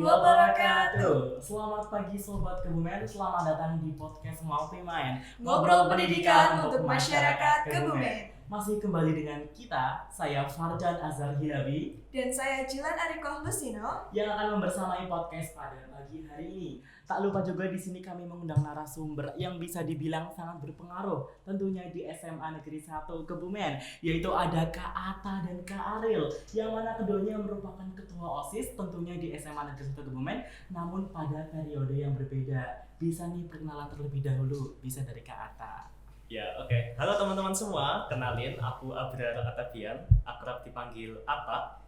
wabarakatuh. Selamat pagi Sobat Kebumen, selamat datang di podcast Ngopi Main, ngobrol pendidikan untuk masyarakat Kebumen. Masih kembali dengan kita, saya Farjan Azhar Hilabi dan saya Jilan Arikoh Lusino yang akan membersamai podcast pada pagi hari ini. Tak lupa juga di sini kami mengundang narasumber yang bisa dibilang sangat berpengaruh tentunya di SMA Negeri 1 Kebumen, yaitu ada Kak Ata dan Kak Aril, yang mana keduanya merupakan ketua OSIS tentunya di SMA Negeri 1 Kebumen, namun pada periode yang berbeda. Bisa nih perkenalan terlebih dahulu, bisa dari Kak Ata. Ya, oke. Halo teman-teman semua, kenalin aku Abrar Atabian, akrab dipanggil Ata.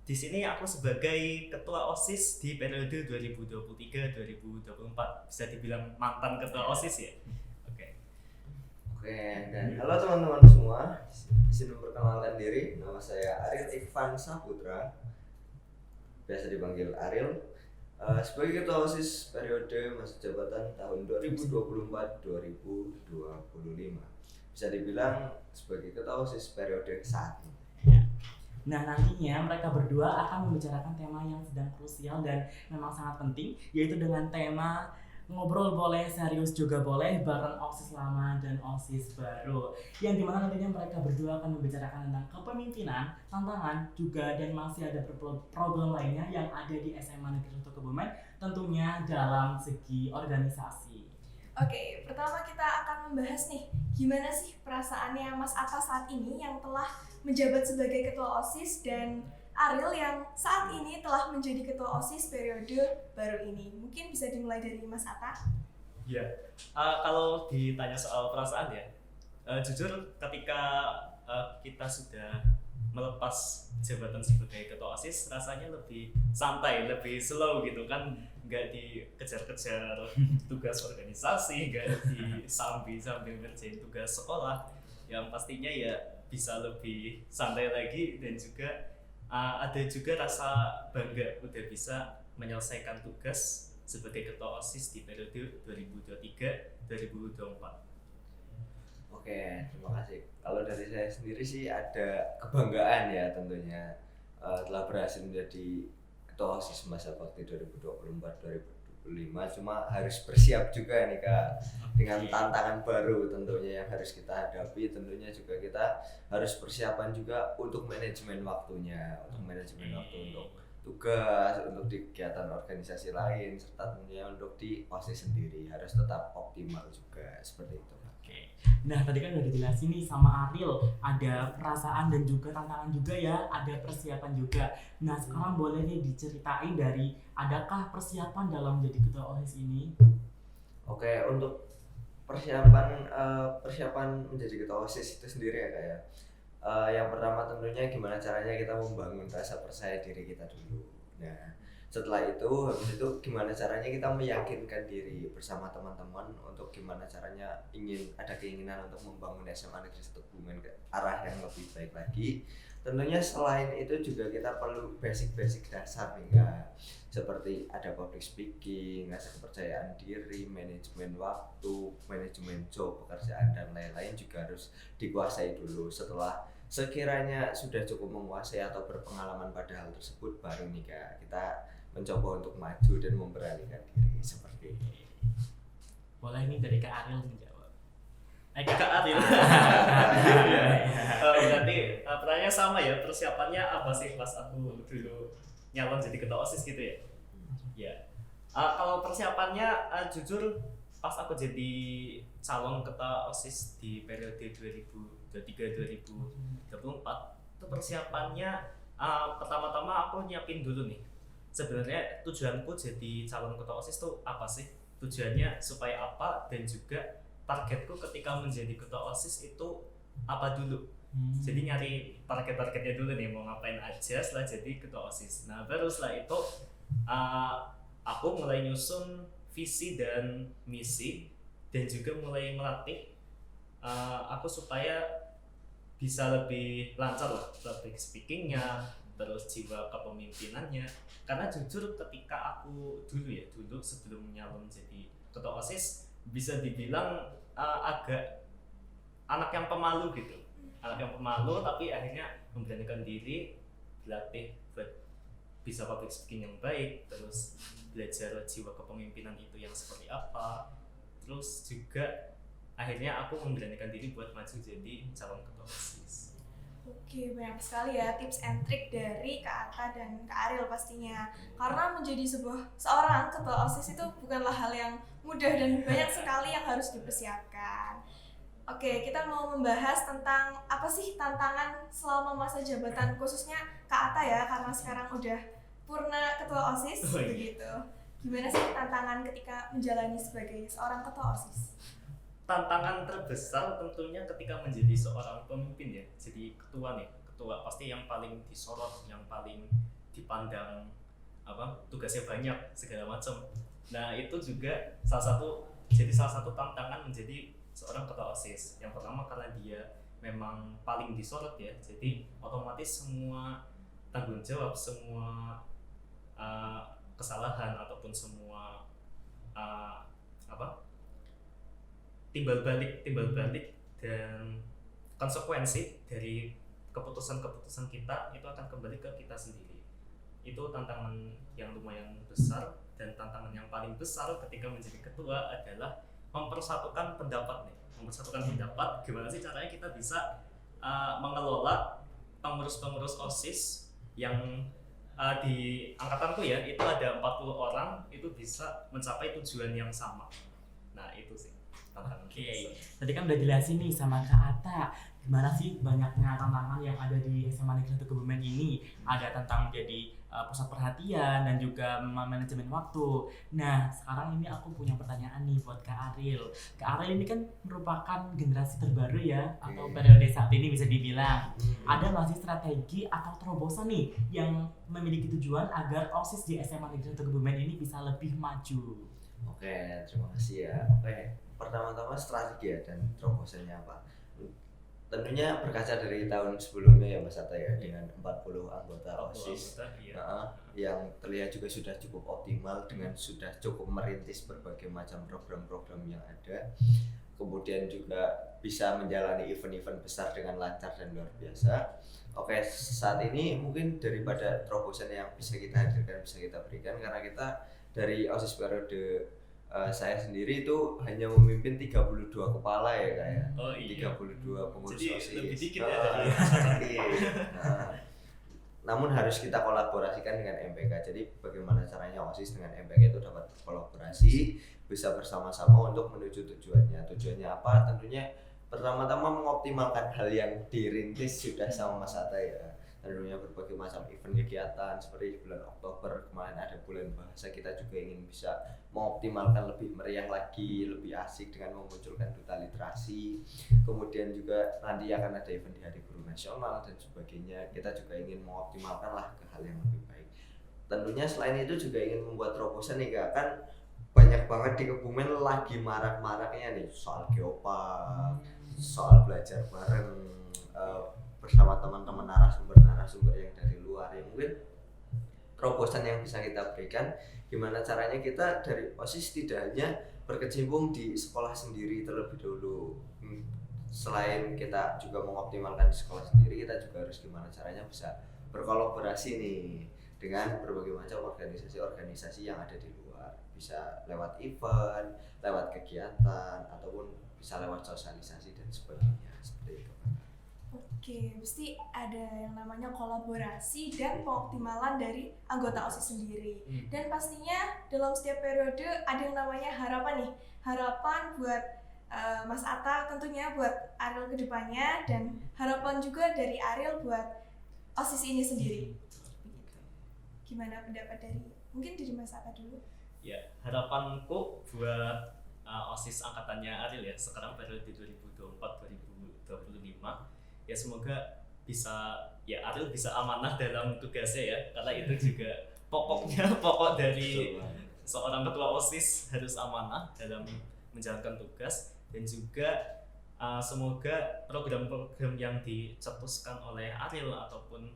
Di sini aku sebagai ketua OSIS di periode 2023-2024. Bisa dibilang mantan ketua OSIS ya. Oke, dan halo teman-teman semua. Di sini memperkenalkan diri, nama saya Aril Ivan Saputra. Biasa dipanggil Aril. Sebagai ketua OSIS periode masa jabatan tahun 2024-2025. Bisa dibilang sebagai ketua OSIS periode saat ini. Nah, nantinya mereka berdua akan membicarakan tema yang sedang krusial dan memang sangat penting, yaitu dengan tema ngobrol boleh, serius juga boleh, bareng OSIS lama dan OSIS baru, yang dimana nantinya mereka berdua akan membicarakan tentang kepemimpinan, tantangan juga, dan masih ada problem lainnya yang ada di SMA Negeri 1 Kebumen, tentunya dalam segi organisasi. Oke, pertama kita akan membahas nih, gimana sih perasaannya Mas Ata saat ini yang telah menjabat sebagai ketua OSIS dan Aril yang saat ini telah menjadi ketua OSIS periode baru ini. Mungkin bisa dimulai dari Mas Ata. Ya, kalau ditanya soal perasaan ya, jujur ketika kita sudah melepas jabatan sebagai ketua OSIS, rasanya lebih santai, lebih slow gitu kan, nggak dikejar-kejar tugas organisasi, nggak sambil ngerjain tugas sekolah, yang pastinya ya bisa lebih santai lagi, dan juga ada juga rasa bangga udah bisa menyelesaikan tugas sebagai ketua OSIS di periode 2023-2024. Oke, terima kasih. Kalau dari saya sendiri sih ada kebanggaan ya tentunya telah berhasil menjadi ketua OSIS masa bakti 2024-2025. Cuma harus bersiap juga nih Kak, dengan tantangan baru tentunya yang harus kita hadapi. Tentunya juga kita harus persiapan juga untuk manajemen waktunya, waktu untuk tugas, untuk kegiatan organisasi lain, serta tentunya untuk di OSIS sendiri harus tetap optimal juga, seperti itu. Oke. Nah, tadi kan udah dijelasin nih sama Aril, ada perasaan dan juga tantangan juga ya, ada persiapan juga. Nah, sekarang boleh nih diceritain dari adakah persiapan dalam menjadi ketua OSIS ini? Oke, untuk persiapan menjadi ketua OSIS itu sendiri ya Kak ya. Yang pertama tentunya gimana caranya kita membangun rasa percaya diri kita dulu. Nah, setelah itu, habis itu gimana caranya kita meyakinkan diri bersama teman-teman untuk gimana caranya ada keinginan untuk membangun SMA Negeri 1 Kebumen ke arah yang lebih baik lagi. Tentunya selain itu juga kita perlu basic dasar nih Kak, seperti ada public speaking, rasa kepercayaan diri, manajemen waktu, manajemen job, pekerjaan, dan lain-lain juga harus dikuasai dulu. Setelah sekiranya sudah cukup menguasai atau berpengalaman pada hal tersebut, baru nih Kak kita mencoba untuk maju dan memberanikan diri seperti ini. Boleh nih dari Kak Aril menjawab. Kak Aril. Berarti pertanyaannya sama ya, persiapannya apa sih pas aku dulu nyalon jadi ketua OSIS gitu ya? Ya. Kalau persiapannya jujur pas aku jadi calon ketua OSIS di periode 2023-2024 itu persiapannya pertama-tama aku nyiapin dulu nih. Sebenarnya tujuanku jadi calon ketua OSIS tuh apa sih? Tujuannya supaya apa, dan juga targetku ketika menjadi ketua OSIS itu apa dulu. Jadi nyari target-targetnya dulu nih, mau ngapain aja setelah jadi ketua OSIS. Nah, baru setelah itu aku mulai nyusun visi dan misi, dan juga mulai melatih aku supaya bisa lebih lancar lah public speakingnya, terus jiwa kepemimpinannya. Karena jujur ketika aku dulu sebelum nyalon jadi ketua OSIS, bisa dibilang agak anak yang pemalu gitu. Tapi akhirnya memberanikan diri, berlatih buat bisa public speaking yang baik, terus belajar jiwa kepemimpinan itu yang seperti apa, terus juga akhirnya aku memberanikan diri buat maju jadi calon ketua OSIS. Oke, banyak sekali ya tips and trik dari Kak Atta dan Kak Ariel pastinya. Karena menjadi seorang ketua OSIS itu bukanlah hal yang mudah dan banyak sekali yang harus dipersiapkan. Oke, kita mau membahas tentang apa sih tantangan selama masa jabatan, khususnya Kak Atta ya, karena sekarang udah purna ketua OSIS begitu. Gimana sih tantangan ketika menjalani sebagai seorang ketua OSIS? Tantangan terbesar tentunya ketika menjadi seorang pemimpin ya, jadi ketua pasti yang paling disorot, yang paling dipandang tugasnya banyak segala macam. Nah itu juga salah satu tantangan menjadi seorang ketua OSIS. Yang pertama karena dia memang paling disorot ya, jadi otomatis semua tanggung jawab, semua kesalahan ataupun semua timbal balik dan konsekuensi dari keputusan kita itu akan kembali ke kita sendiri. Itu tantangan yang lumayan besar, dan tantangan yang paling besar ketika menjadi ketua adalah mempersatukan pendapat. Gimana sih caranya kita bisa mengelola pengurus OSIS yang di angkatanku ya itu ada 40 orang, itu bisa mencapai tujuan yang sama. Nah itu sih tantangan. Oke, tadi kan udah jelasin nih sama Kak Atta gimana sih banyaknya tantangan yang ada di SMA Negeri 1 Kebumen ini. Ada tentang jadi pusat perhatian dan juga manajemen waktu. Nah sekarang ini aku punya pertanyaan nih buat Kak Ariel. Kak Ariel ini kan merupakan generasi terbaru ya, atau periode saat ini bisa dibilang. Ada nggak sih strategi atau terobosan nih yang memiliki tujuan agar OSIS di SMA Negeri 1 Kebumen ini bisa lebih maju? Oke, terima kasih ya. Oke, pertama-tama strategi ya dan terobosannya apa? Tentunya berkaca dari tahun sebelumnya ya Mas Atta ya, dengan 40 anggota OSIS yang terlihat juga sudah cukup optimal dengan sudah cukup merintis berbagai macam program-program yang ada, kemudian juga bisa menjalani event-event besar dengan lancar dan luar biasa. Oke, saat ini mungkin daripada terobosan yang bisa kita hadirkan, bisa kita berikan, karena kita dari OSIS periode saya sendiri itu hanya memimpin 32 kepala ya kayak. Oh iya. 32 pengurus jadi OSIS. lebih dikit ya dari Namun harus kita kolaborasikan dengan MPK. Jadi bagaimana caranya OSIS dengan MPK itu dapat berkolaborasi, bisa bersama-sama untuk menuju tujuannya. Tujuannya apa? Tentunya pertama-tama mengoptimalkan hal yang dirintis sudah sama Mas Atta ya. Tentunya berbagai macam event kegiatan seperti bulan Oktober kemarin ada bulan bahasa, kita juga ingin bisa mengoptimalkan lebih meriah lagi, lebih asik dengan memunculkan duta literasi. Kemudian juga nanti akan ada event di Hari Guru Nasional dan sebagainya. Kita juga ingin mengoptimalkan lah ke hal yang lebih baik. Tentunya selain itu juga ingin membuat terobosan nih Kak, kan banyak banget di Kebumen lagi marak-maraknya nih soal geopark, soal belajar bareng bersama teman-teman narasumber yang dari luar. Ya mungkin terobosan yang bisa kita berikan gimana caranya kita dari OSIS tidak hanya berkecimpung di sekolah sendiri terlebih dahulu. Selain kita juga mengoptimalkan di sekolah sendiri, kita juga harus gimana caranya bisa berkolaborasi nih dengan berbagai macam organisasi-organisasi yang ada di luar. Bisa lewat event, lewat kegiatan, ataupun bisa lewat sosialisasi dan sebagainya, seperti itu. Oke, mesti ada yang namanya kolaborasi dan pengoptimalan dari anggota OSIS sendiri. Dan pastinya dalam setiap periode ada yang namanya harapan nih. Harapan buat Mas Atta tentunya, buat Ariel kedepannya, dan harapan juga dari Ariel buat OSIS ini sendiri. Gimana pendapat mungkin dari Mas Atta dulu? Ya, harapanku buat OSIS angkatannya Ariel ya, sekarang periode 2024-2025, ya semoga Ariel bisa amanah dalam tugasnya ya, karena itu juga pokok dari seorang ketua OSIS harus amanah dalam menjalankan tugas. Dan juga semoga program-program yang dicetuskan oleh Ariel ataupun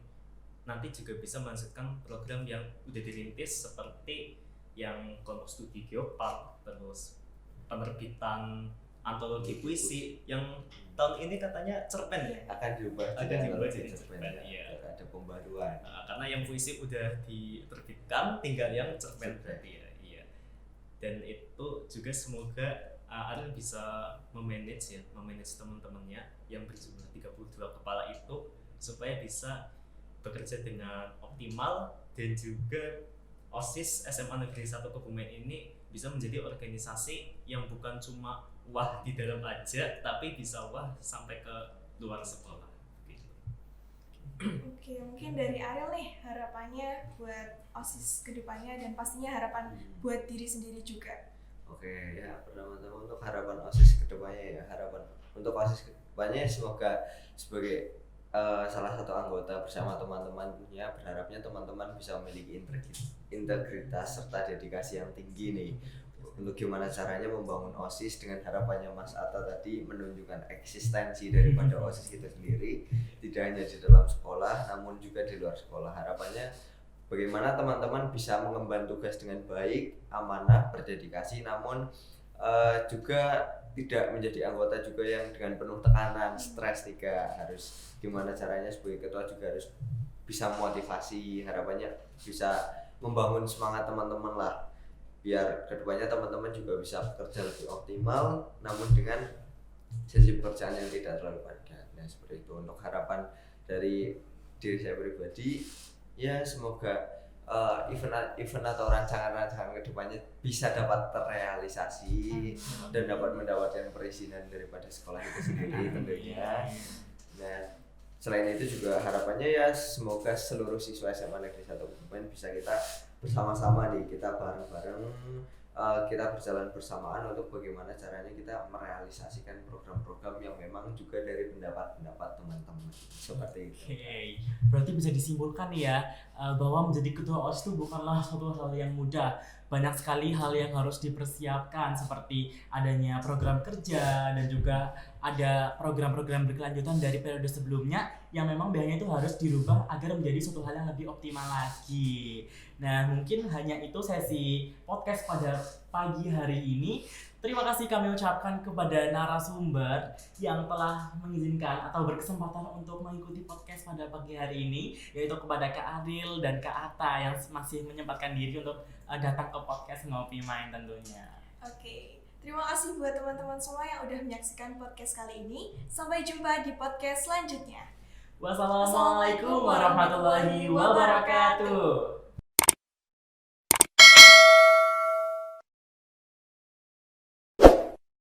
nanti juga bisa melanjutkan program yang udah dirintis, seperti yang kelompok studi geopark, terus penerbitan antologi puisi yang tahun ini katanya cerpen ya. Akan diubah Akan juga diubah kalau jadi cerpen cerpen, ya. iya. Ada pembaruan. Karena yang puisi udah diterbitkan, tinggal yang cerpen berarti ya. Iya. Dan itu juga semoga Ariel bisa memanage teman-temannya yang berjumlah 32 kepala itu supaya bisa bekerja dengan optimal, dan juga OSIS SMA Negeri 1 Kebumen ini bisa menjadi organisasi yang bukan cuma wah di dalam aja, tapi bisa wah sampai ke luar sekolah gitu. Oke, mungkin dari Ariel nih harapannya buat OSIS kedepannya dan pastinya harapan buat diri sendiri juga. Oke, ya pertama-tama untuk harapan OSIS kedepannya ya, harapan untuk OSIS kedepannya semoga sebagai salah satu anggota bersama teman-temannya, berharapnya teman-teman bisa memiliki integritas serta dedikasi yang tinggi nih untuk gimana caranya membangun OSIS dengan harapannya Mas Atta tadi menunjukkan eksistensi daripada OSIS itu sendiri tidak hanya di dalam sekolah namun juga di luar sekolah. Harapannya bagaimana teman-teman bisa mengemban tugas dengan baik, amanah, berdedikasi, namun juga tidak menjadi anggota juga yang dengan penuh tekanan, stres juga. Harus gimana caranya sebagai ketua juga harus bisa memotivasi, harapannya bisa membangun semangat teman-teman lah biar kedepannya teman-teman juga bisa bekerja lebih optimal namun dengan sesi pekerjaan yang tidak terlalu padat. Nah seperti itu untuk harapan dari diri saya pribadi. Ya semoga event atau rancangan-rancangan kedepannya bisa dapat terrealisasi dan dapat mendapatkan perizinan daripada sekolah itu sendiri tentunya. Nah selain itu juga harapannya ya semoga seluruh siswa SMA Negeri 1 Kebumen bisa kita bersama-sama nih, kita bareng-bareng kita berjalan bersamaan untuk bagaimana caranya kita merealisasikan program-program yang memang juga dari pendapat-pendapat teman-teman seperti itu. Oke, berarti bisa disimpulkan ya bahwa menjadi ketua OSIS itu bukanlah suatu hal yang mudah. Banyak sekali hal yang harus dipersiapkan seperti adanya program kerja dan juga ada program-program berkelanjutan dari periode sebelumnya yang memang biasanya itu harus dirubah agar menjadi suatu hal yang lebih optimal lagi. Nah, mungkin hanya itu sesi podcast pada pagi hari ini. Terima kasih kami ucapkan kepada narasumber yang telah mengizinkan atau berkesempatan untuk mengikuti podcast pada pagi hari ini, yaitu kepada Kak Ariel dan Kak Atta yang masih menyempatkan diri untuk datang ke podcast Ngopi Main tentunya. Oke, terima kasih buat teman-teman semua yang udah menyaksikan podcast kali ini. Sampai jumpa di podcast selanjutnya. Wassalamualaikum warahmatullahi wabarakatuh.